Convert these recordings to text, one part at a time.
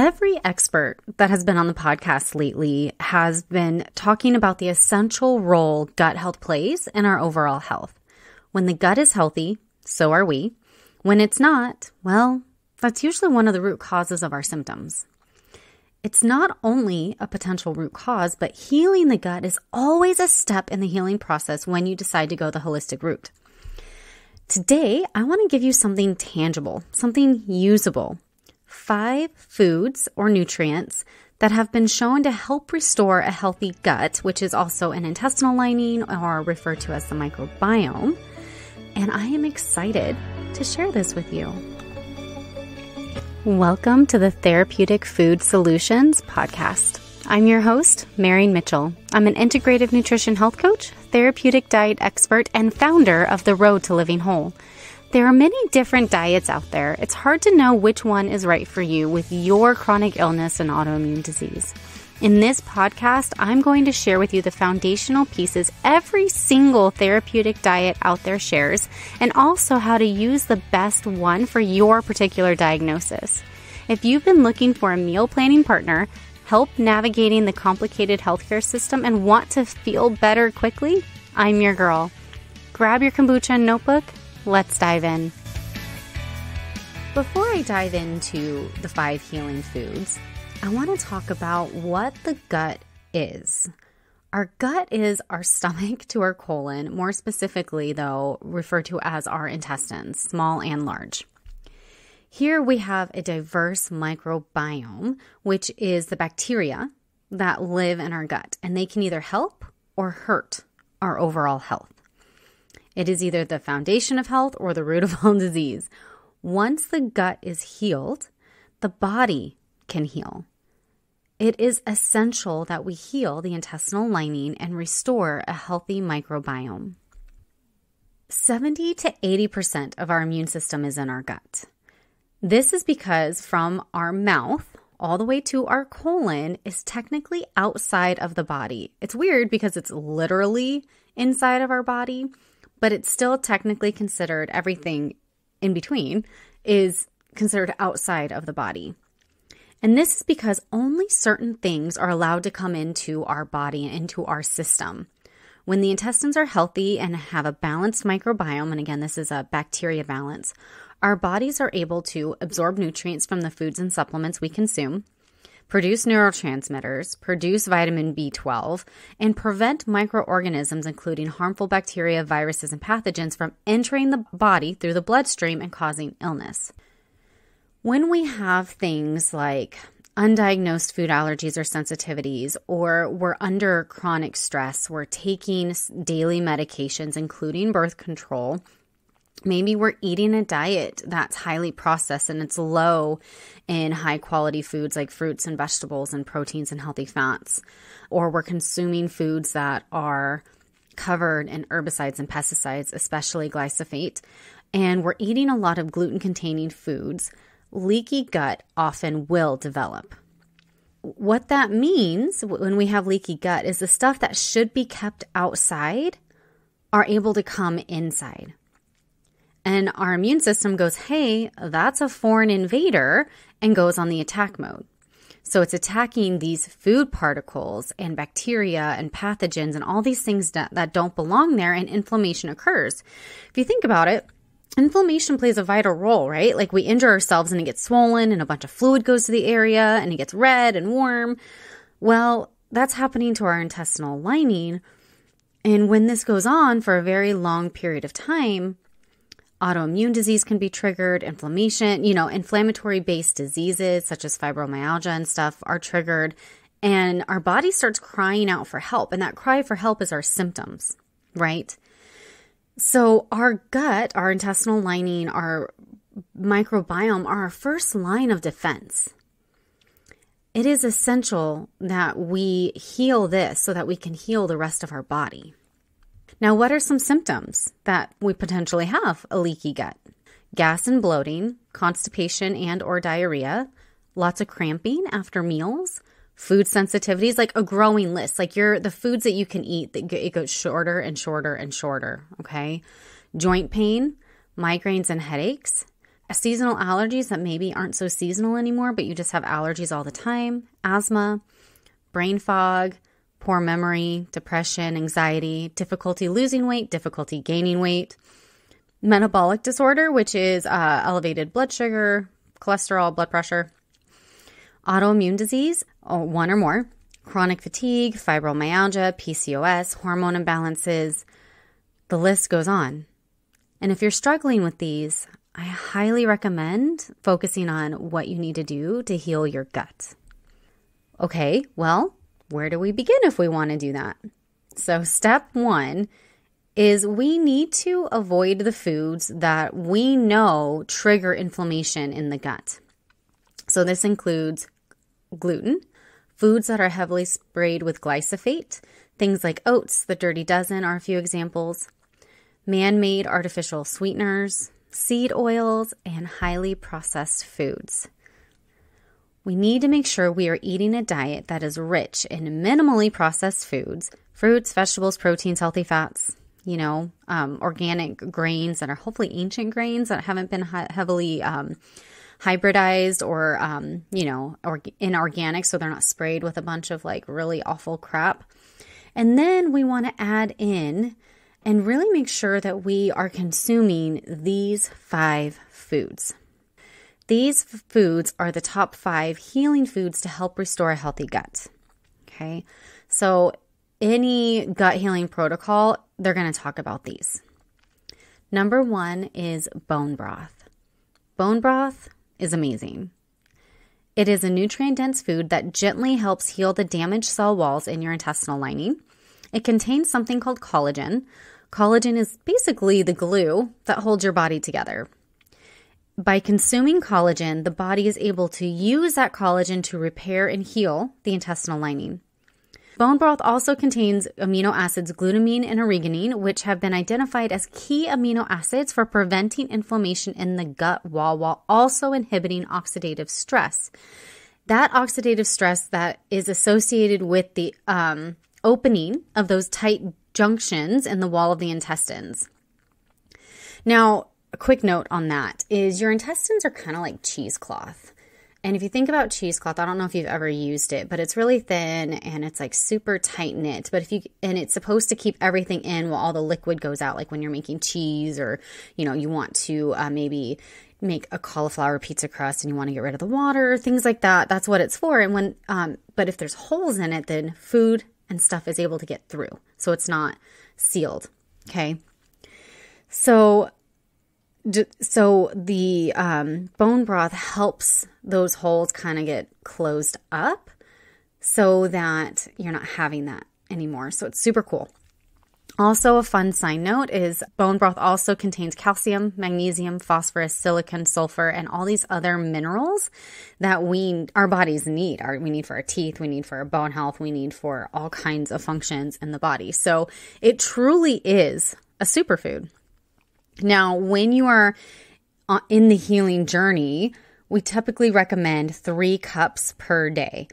Every expert that has been on the podcast lately has been talking about the essential role gut health plays in our overall health. When the gut is healthy, so are we. When it's not, well, that's usually one of the root causes of our symptoms. It's not only a potential root cause, but healing the gut is always a step in the healing process when you decide to go the holistic route. Today, I want to give you something tangible, something usable. 5 foods or nutrients that have been shown to help restore a healthy gut, which is also an intestinal lining or referred to as the microbiome. And I am excited to share this with you. Welcome to the Therapeutic Food Solutions podcast. I'm your host, Marian Mitchell. I'm an integrative nutrition health coach, therapeutic diet expert, and founder of The Road to Living Whole. There are many different diets out there. It's hard to know which one is right for you with your chronic illness and autoimmune disease. In this podcast, I'm going to share with you the foundational pieces every single therapeutic diet out there shares, and also how to use the best one for your particular diagnosis. If you've been looking for a meal planning partner, help navigating the complicated healthcare system, and want to feel better quickly, I'm your girl. Grab your kombucha and notebook. Let's dive in. Before I dive into the 5 healing foods, I want to talk about what the gut is. Our gut is our stomach to our colon, more specifically, though, referred to as our intestines, small and large. Here we have a diverse microbiome, which is the bacteria that live in our gut, and they can either help or hurt our overall health. It is either the foundation of health or the root of all disease. Once the gut is healed, the body can heal. It is essential that we heal the intestinal lining and restore a healthy microbiome. 70 to 80% of our immune system is in our gut. This is because from our mouth all the way to our colon is technically outside of the body. It's weird because it's literally inside of our body, but it's still technically considered, everything in between is considered outside of the body. And this is because only certain things are allowed to come into our body and into our system. When the intestines are healthy and have a balanced microbiome, and again, this is a bacteria balance, our bodies are able to absorb nutrients from the foods and supplements we consume, produce neurotransmitters, produce vitamin B12, and prevent microorganisms, including harmful bacteria, viruses, and pathogens from entering the body through the bloodstream and causing illness. When we have things like undiagnosed food allergies or sensitivities, or we're under chronic stress, we're taking daily medications, including birth control, maybe we're eating a diet that's highly processed and it's low in high quality foods like fruits and vegetables and proteins and healthy fats. Or we're consuming foods that are covered in herbicides and pesticides, especially glyphosate. And we're eating a lot of gluten containing foods. Leaky gut often will develop. What that means when we have leaky gut is the stuff that should be kept outside are able to come inside. And our immune system goes, hey, that's a foreign invader, and goes on the attack mode. So it's attacking these food particles and bacteria and pathogens and all these things that don't belong there, and inflammation occurs. If you think about it, inflammation plays a vital role, right? Like we injure ourselves and it gets swollen and a bunch of fluid goes to the area and it gets red and warm. Well, that's happening to our intestinal lining. And when this goes on for a very long period of time, autoimmune disease can be triggered, inflammation, inflammatory-based diseases such as fibromyalgia and stuff are triggered, and our body starts crying out for help. And that cry for help is our symptoms, right? So our gut, our intestinal lining, our microbiome are our first line of defense. It is essential that we heal this so that we can heal the rest of our body. Now, what are some symptoms that we potentially have a leaky gut? Gas and bloating, constipation and or diarrhea, lots of cramping after meals, food sensitivities, like a growing list, like the foods that you can eat, it goes shorter and shorter and shorter, okay? Joint pain, migraines and headaches, seasonal allergies that maybe aren't so seasonal anymore, but you just have allergies all the time, asthma, brain fog, poor memory, depression, anxiety, difficulty losing weight, difficulty gaining weight, metabolic disorder, which is elevated blood sugar, cholesterol, blood pressure, autoimmune disease, or one or more, chronic fatigue, fibromyalgia, PCOS, hormone imbalances. The list goes on. And if you're struggling with these, I highly recommend focusing on what you need to do to heal your gut. Okay, well, where do we begin if we want to do that? So step one is we need to avoid the foods that we know trigger inflammation in the gut. So this includes gluten, foods that are heavily sprayed with glyphosate, things like oats, the dirty dozen are a few examples, man-made artificial sweeteners, seed oils, and highly processed foods. We need to make sure we are eating a diet that is rich in minimally processed foods, fruits, vegetables, proteins, healthy fats, organic grains that are hopefully ancient grains that haven't been heavily hybridized or inorganic, so they're not sprayed with a bunch of like really awful crap. And then we want to add in and really make sure that we are consuming these 5 foods. These foods are the top 5 healing foods to help restore a healthy gut. Okay, so any gut healing protocol, they're going to talk about these. Number 1 is bone broth. Bone broth is amazing. It is a nutrient-dense food that gently helps heal the damaged cell walls in your intestinal lining. It contains something called collagen. Collagen is basically the glue that holds your body together. By consuming collagen, the body is able to use that collagen to repair and heal the intestinal lining. Bone broth also contains amino acids glutamine and arginine, which have been identified as key amino acids for preventing inflammation in the gut wall while also inhibiting oxidative stress. That oxidative stress that is associated with the opening of those tight junctions in the wall of the intestines. Now, a quick note on that is your intestines are kind of like cheesecloth. And if you think about cheesecloth, I don't know if you've ever used it, but it's really thin and it's like super tight knit. But and it's supposed to keep everything in while all the liquid goes out, like when you're making cheese or, you want to maybe make a cauliflower pizza crust and you want to get rid of the water, things like that. That's what it's for. And but if there's holes in it, then food and stuff is able to get through. So it's not sealed. Okay. So the bone broth helps those holes kind of get closed up so that you're not having that anymore. So it's super cool. Also, a fun side note is bone broth also contains calcium, magnesium, phosphorus, silicon, sulfur, and all these other minerals that our bodies need. We need for our teeth, we need for our bone health, we need for all kinds of functions in the body. So it truly is a superfood. Now, when you are in the healing journey, we typically recommend 3 cups per day.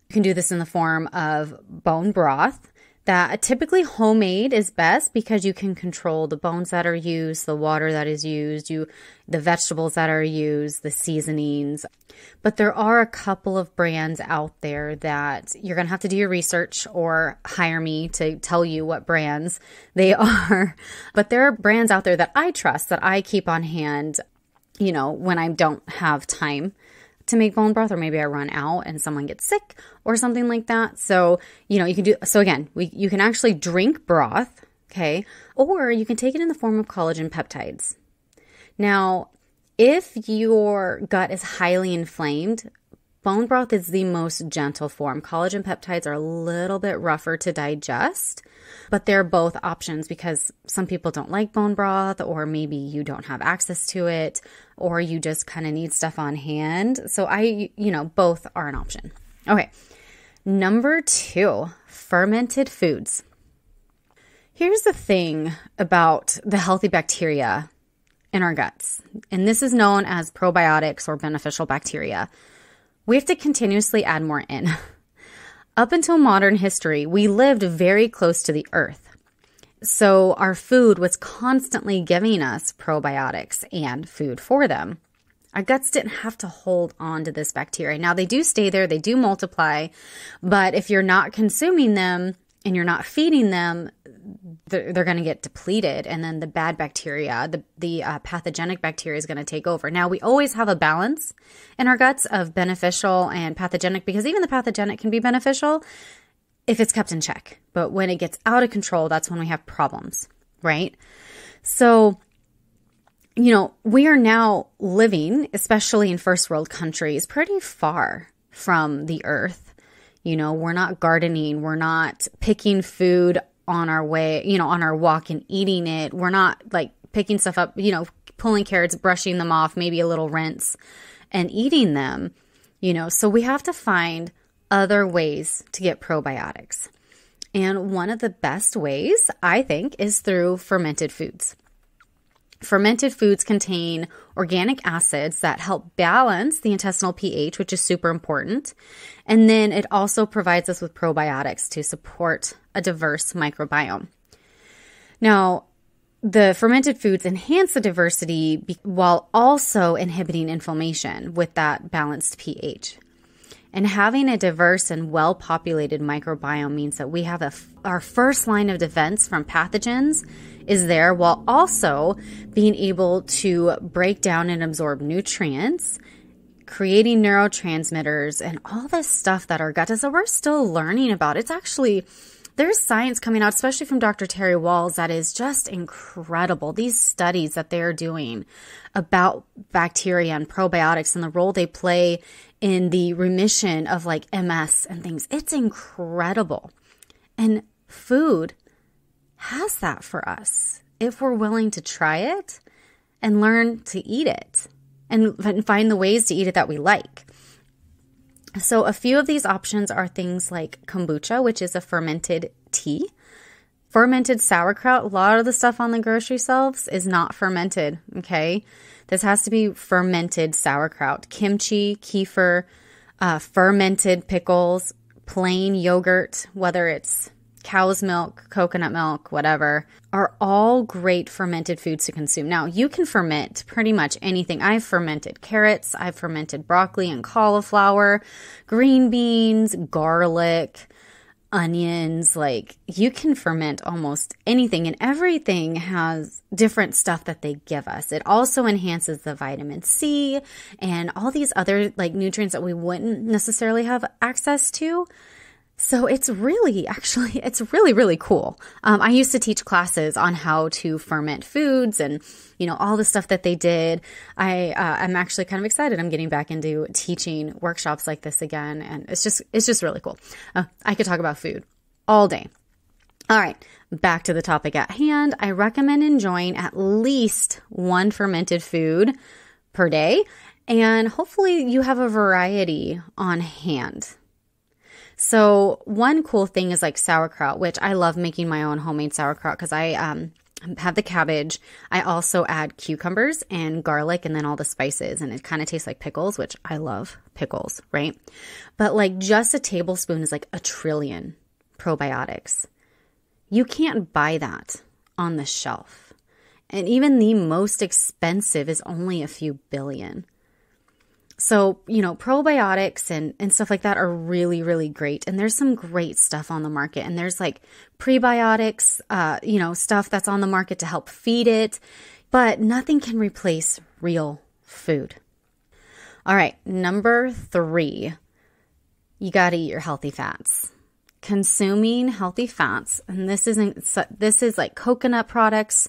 You can do this in the form of bone broth. That typically homemade is best because you can control the bones that are used, the water that is used, the vegetables that are used, the seasonings. But there are a couple of brands out there that you're going to have to do your research or hire me to tell you what brands they are. But there are brands out there that I trust, that I keep on hand, when I don't have time to make bone broth, or maybe I run out and someone gets sick or something like that. So, you can do, so again, you can actually drink broth, okay? Or you can take it in the form of collagen peptides. Now, if your gut is highly inflamed, bone broth is the most gentle form. Collagen peptides are a little bit rougher to digest, but they're both options because some people don't like bone broth, or maybe you don't have access to it, or you just kind of need stuff on hand. So both are an option. Okay. Number 2, fermented foods. Here's the thing about the healthy bacteria in our guts, and this is known as probiotics or beneficial bacteria. We have to continuously add more in. Up until modern history, we lived very close to the earth. So our food was constantly giving us probiotics and food for them. Our guts didn't have to hold on to this bacteria. Now, they do stay there, they do multiply, but if you're not consuming them and you're not feeding them, they're going to get depleted, and then the bad bacteria, the pathogenic bacteria is going to take over. Now, we always have a balance in our guts of beneficial and pathogenic, because even the pathogenic can be beneficial if it's kept in check. But when it gets out of control, that's when we have problems, right? So, we are now living, especially in first world countries, pretty far from the earth. We're not gardening. We're not picking food on our way, on our walk and eating it. We're not like picking stuff up, pulling carrots, brushing them off, maybe a little rinse and eating them, So we have to find other ways to get probiotics. And one of the best ways, I think, is through fermented foods. Fermented foods contain organic acids that help balance the intestinal pH, which is super important. And then it also provides us with probiotics to support a diverse microbiome. Now, the fermented foods enhance the diversity while also inhibiting inflammation with that balanced pH. And having a diverse and well-populated microbiome means that we have our first line of defense from pathogens is there, while also being able to break down and absorb nutrients, creating neurotransmitters, and all this stuff that our gut does that we're still learning about. There's science coming out, especially from Dr. Terry Walls, that is just incredible. These studies that they're doing about bacteria and probiotics and the role they play in the remission of like MS and things. It's incredible. And food has that for us if we're willing to try it and learn to eat it and find the ways to eat it that we like. So a few of these options are things like kombucha, which is a fermented tea. Fermented sauerkraut, a lot of the stuff on the grocery shelves is not fermented, okay? This has to be fermented sauerkraut. Kimchi, kefir, fermented pickles, plain yogurt, whether it's cow's milk, coconut milk, whatever, are all great fermented foods to consume. Now, you can ferment pretty much anything. I've fermented carrots, I've fermented broccoli and cauliflower, green beans, garlic, onions. Like, you can ferment almost anything, and everything has different stuff that they give us. It also enhances the vitamin C and all these other like nutrients that we wouldn't necessarily have access to. So it's really cool. I used to teach classes on how to ferment foods and, all the stuff that they did. I'm actually kind of excited. I'm getting back into teaching workshops like this again. And it's just really cool. I could talk about food all day. All right, back to the topic at hand. I recommend enjoying at least one fermented food per day. And hopefully you have a variety on hand. So one cool thing is like sauerkraut, which I love making my own homemade sauerkraut because I have the cabbage. I also add cucumbers and garlic and then all the spices, and it kind of tastes like pickles, which I love pickles, right? But like just a tablespoon is like 1 trillion probiotics. You can't buy that on the shelf. And even the most expensive is only a few billion. So, probiotics and stuff like that are really, really great. And there's some great stuff on the market. And there's like prebiotics, stuff that's on the market to help feed it. But nothing can replace real food. All right, number 3, you got to eat your healthy fats. Consuming healthy fats, and this is like coconut products,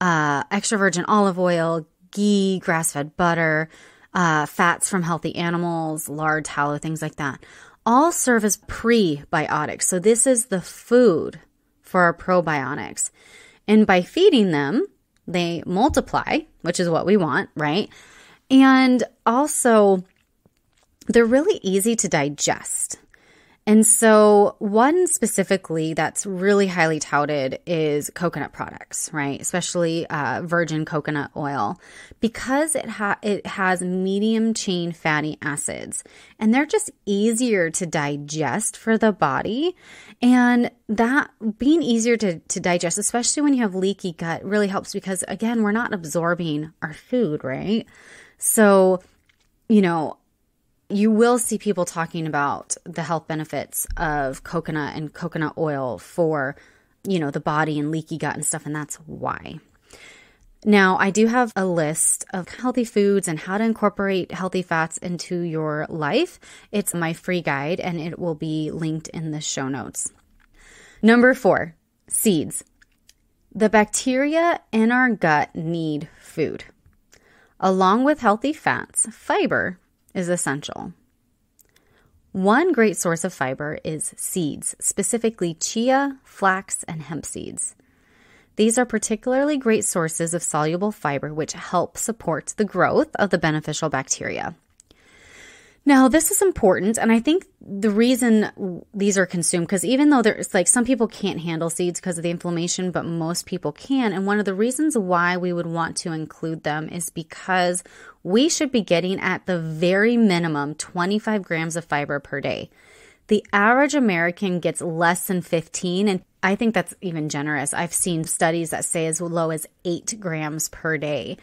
extra virgin olive oil, ghee, grass-fed butter, fats from healthy animals, lard, tallow, things like that, all serve as prebiotics. So this is the food for our probiotics. And by feeding them, they multiply, which is what we want, right? And also, they're really easy to digest. And so one specifically that's really highly touted is coconut products, right? Especially virgin coconut oil, because it has medium chain fatty acids, and they're just easier to digest for the body. And that being easier to digest, especially when you have leaky gut, really helps because, again, we're not absorbing our food, right? So, you will see people talking about the health benefits of coconut and coconut oil for, the body and leaky gut and stuff, and that's why. Now, I do have a list of healthy foods and how to incorporate healthy fats into your life. It's my free guide, and it will be linked in the show notes. Number 4, seeds. The bacteria in our gut need food. Along with healthy fats, fiber is essential. One great source of fiber is seeds, specifically chia, flax, and hemp seeds. These are particularly great sources of soluble fiber, which help support the growth of the beneficial bacteria. Now, this is important, and I think the reason these are consumed, because even though there's some people can't handle seeds because of the inflammation, but most people can, and one of the reasons why we would want to include them is because we should be getting at the very minimum 25 grams of fiber per day. The average American gets less than 15, and I think that's even generous. I've seen studies that say as low as 8 grams per day.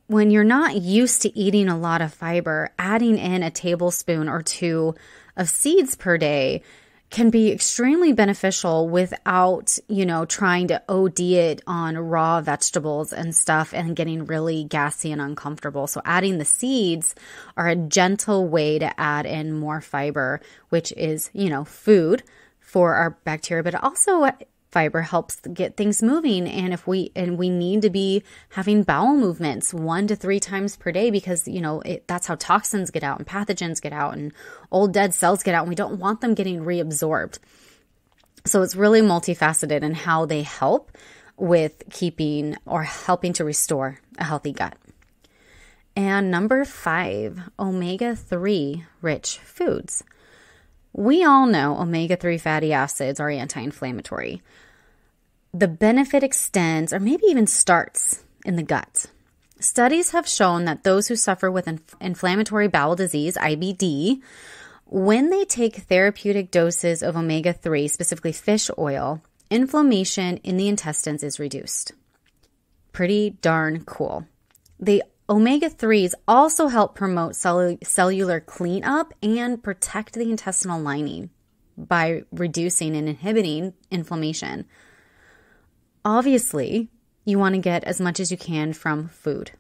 When you're not used to eating a lot of fiber, adding in a tablespoon or 2 of seeds per day can be extremely beneficial without, trying to OD it on raw vegetables and stuff and getting really gassy and uncomfortable. So adding the seeds are a gentle way to add in more fiber, which is, food for our bacteria, but also fiber helps get things moving, and we need to be having bowel movements 1 to 3 times per day because that's how toxins get out and pathogens get out and old dead cells get out, and we don't want them getting reabsorbed. So it's really multifaceted in how they help with keeping or helping to restore a healthy gut. And number 5, omega-3 rich foods. We all know omega-3 fatty acids are anti-inflammatory. The benefit extends or maybe even starts in the gut. Studies have shown that those who suffer with inflammatory bowel disease, IBD, when they take therapeutic doses of omega-3, specifically fish oil, inflammation in the intestines is reduced. Pretty darn cool. The omega-3s also help promote cellular cleanup and protect the intestinal lining by reducing and inhibiting inflammation. Obviously, you want to get as much as you can from food.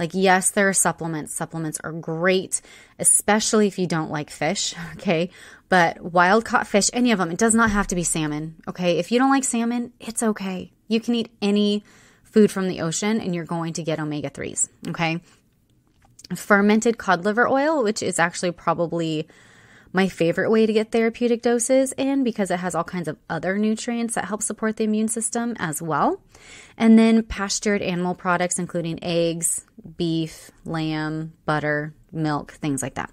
Yes, there are supplements. Supplements are great, especially if you don't like fish, okay? But wild-caught fish, any of them, it does not have to be salmon, okay? If you don't like salmon, it's okay. You can eat any food from the ocean and you're going to get omega-3s, okay? Fermented cod liver oil, which is actually probably my favorite way to get therapeutic doses in because it has all kinds of other nutrients that help support the immune system as well. And then pastured animal products, including eggs, beef, lamb, butter, milk, things like that.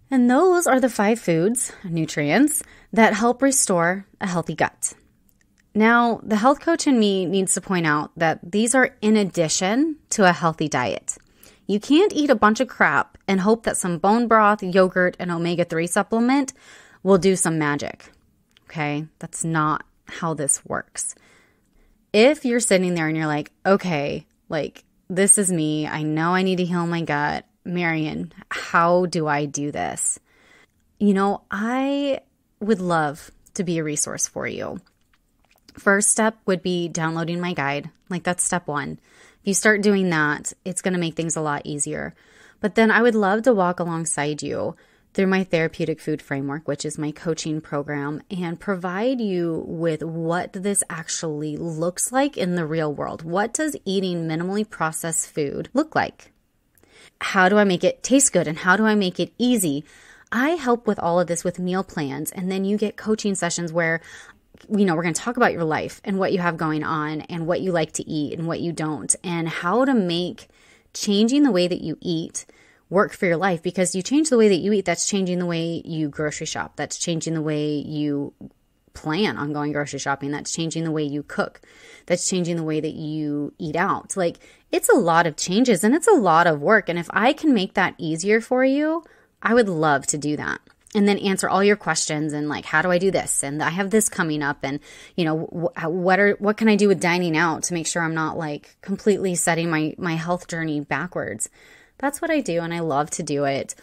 And those are the 5 foods, nutrients, that help restore a healthy gut. Now, the health coach in me needs to point out that these are in addition to a healthy diet. You can't eat a bunch of crap and hope that some bone broth, yogurt, and omega-3 supplement will do some magic. Okay? That's not how this works. If you're sitting there and you're like, okay, this is me. I know I need to heal my gut. Marian, how do I do this? I would love to be a resource for you. First step would be downloading my guide. That's step 1. If you start doing that, it's going to make things a lot easier. But then I would love to walk alongside you through my therapeutic food framework, which is my coaching program, and provide you with what this actually looks like in the real world. What does eating minimally processed food look like? How do I make it taste good, and how do I make it easy? I help with all of this with meal plans, and then you get coaching sessions where we're going to talk about your life and what you have going on and what you like to eat and what you don't, and how to make changing the way that you eat work for your life. Because you change the way that you eat, that's changing the way you grocery shop. That's changing the way you plan on going grocery shopping. That's changing the way you cook. That's changing the way that you eat out. It's a lot of changes and it's a lot of work. And if I can make that easier for you, I would love to do that. and then answer all your questions and like, how do I do this? And I have this coming up, and what can I do with dining out to make sure I'm not like completely setting my health journey backwards? That's what I do, and I love to do it.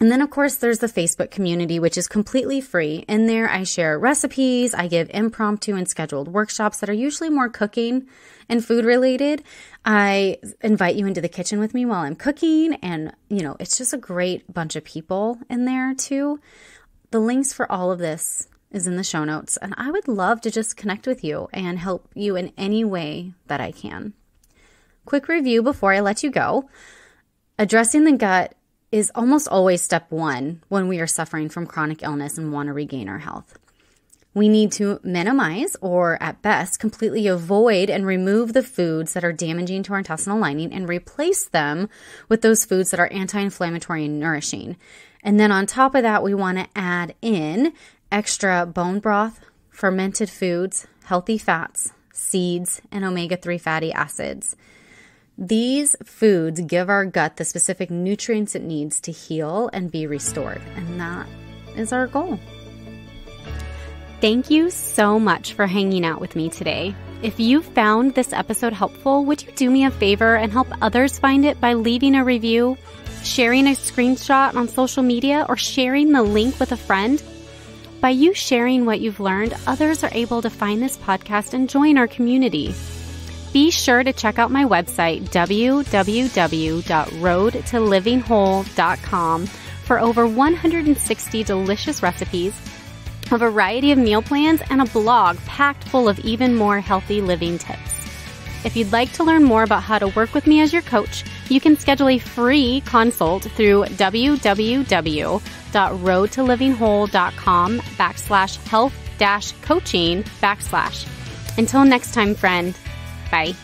And then, of course, there's the Facebook community, which is completely free. In there, I share recipes. I give impromptu and scheduled workshops that are usually more cooking and food related. I invite you into the kitchen with me while I'm cooking. And, it's just a great bunch of people in there, too. The links for all of this is in the show notes. And I would love to just connect with you and help you in any way that I can. Quick review before I let you go. Addressing the gut is almost always step one when we are suffering from chronic illness and want to regain our health. We need to minimize, or at best, completely avoid and remove the foods that are damaging to our intestinal lining and replace them with those foods that are anti-inflammatory and nourishing. And then on top of that, we want to add in extra bone broth, fermented foods, healthy fats, seeds, and omega-3 fatty acids. These foods give our gut the specific nutrients it needs to heal and be restored. And that is our goal. Thank you so much for hanging out with me today. If you found this episode helpful, would you do me a favor and help others find it by leaving a review, sharing a screenshot on social media, or sharing the link with a friend? By you sharing what you've learned, others are able to find this podcast and join our community. Be sure to check out my website, www.roadtolivingwhole.com, for over 160 delicious recipes, a variety of meal plans, and a blog packed full of even more healthy living tips. If you'd like to learn more about how to work with me as your coach, you can schedule a free consult through www.roadtolivingwhole.com/health-coaching/. Until next time, friend. Bye.